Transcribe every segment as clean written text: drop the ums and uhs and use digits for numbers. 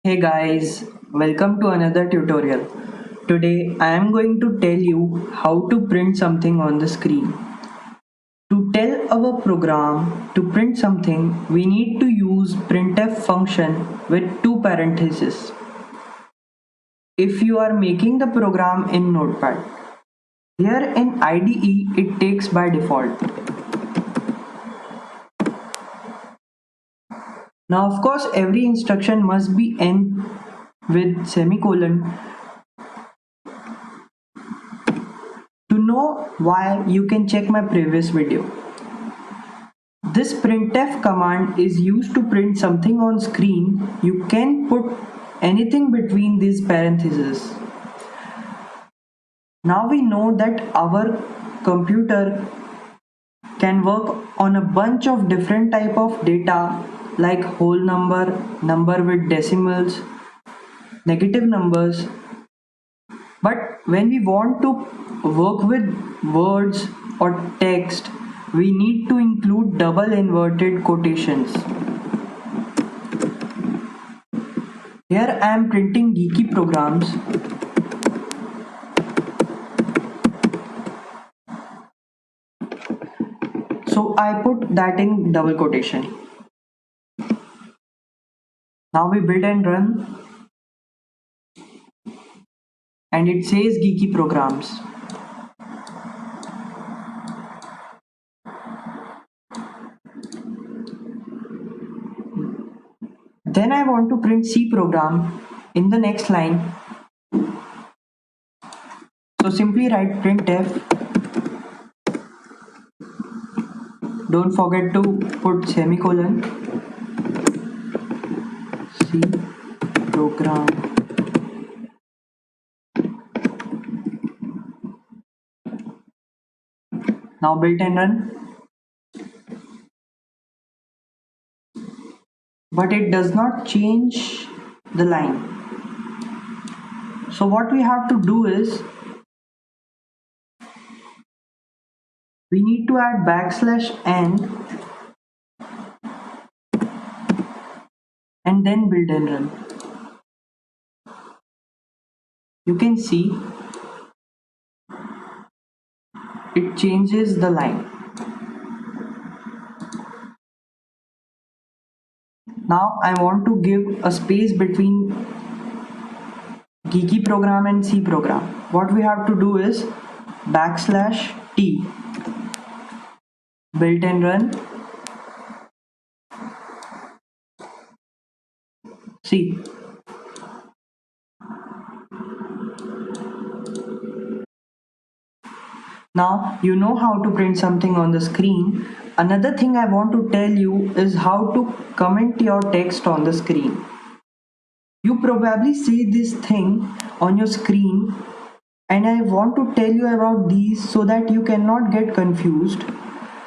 Hey guys, welcome to another tutorial. Today I am going to tell you how to print something on the screen. To tell our program to print something, we need to use printf function with two parentheses. If you are making the program in Notepad, here in IDE it takes by default. Now of course every instruction must be end with semicolon. To know why, you can check my previous video. This printf command is used to print something on screen. You can put anything between these parentheses. Now we know that our computer can work on a bunch of different type of data like whole number, number with decimals, negative numbers. But when we want to work with words or text, we need to include double inverted quotations. Here I am printing geeky programs. So I put that in double quotation. Now we build and run, and it says geeky programs. Then I want to print C program in the next line. So simply write printf. Don't forget to put semicolon. C program. Now build and run. But it does not change the line. So what we have to do is we need to add \n and then build and run. You can see it changes the line. Now I want to give a space between geeky program and C program. What we have to do is \t, build and run. See, now you know how to print something on the screen. Another thing I want to tell you is how to comment your text on the screen. You probably see this thing on your screen, and I want to tell you about these so that you cannot get confused.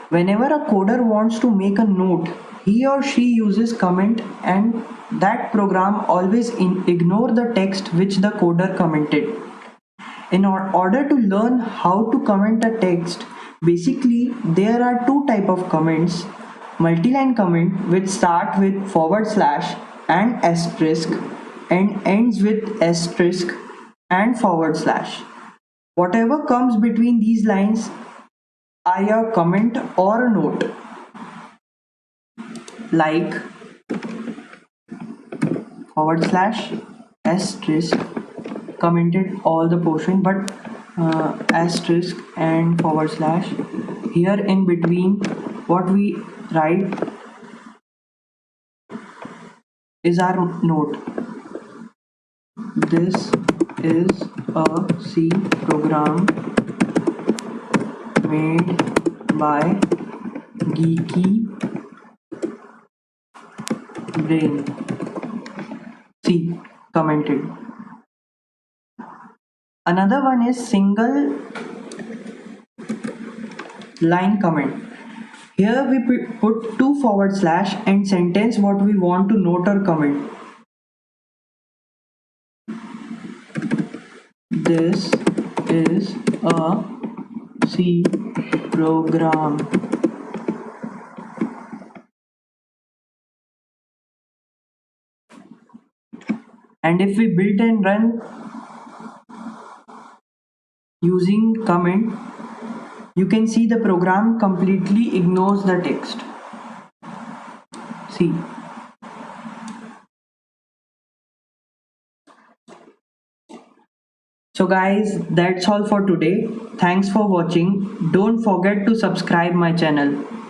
Whenever a coder wants to make a note, he or she uses comment, and that program always ignore the text which the coder commented. In order to learn how to comment a text, basically there are two type of comments. Multi-line comment, which start with / and asterisk and ends with asterisk and /. Whatever comes between these lines are your comment or a note, like / asterisk commented all the portion, but asterisk and / here in between what we write is our note. This is a C program made by GeekyBrain. C commented. Another one is single line comment. Here we put two / and sentence what we want to note or comment. This is a C program And if we build and run using comment, you can see the program completely ignores the text. See. So guys, that's all for today. Thanks for watching. Don't forget to subscribe my channel.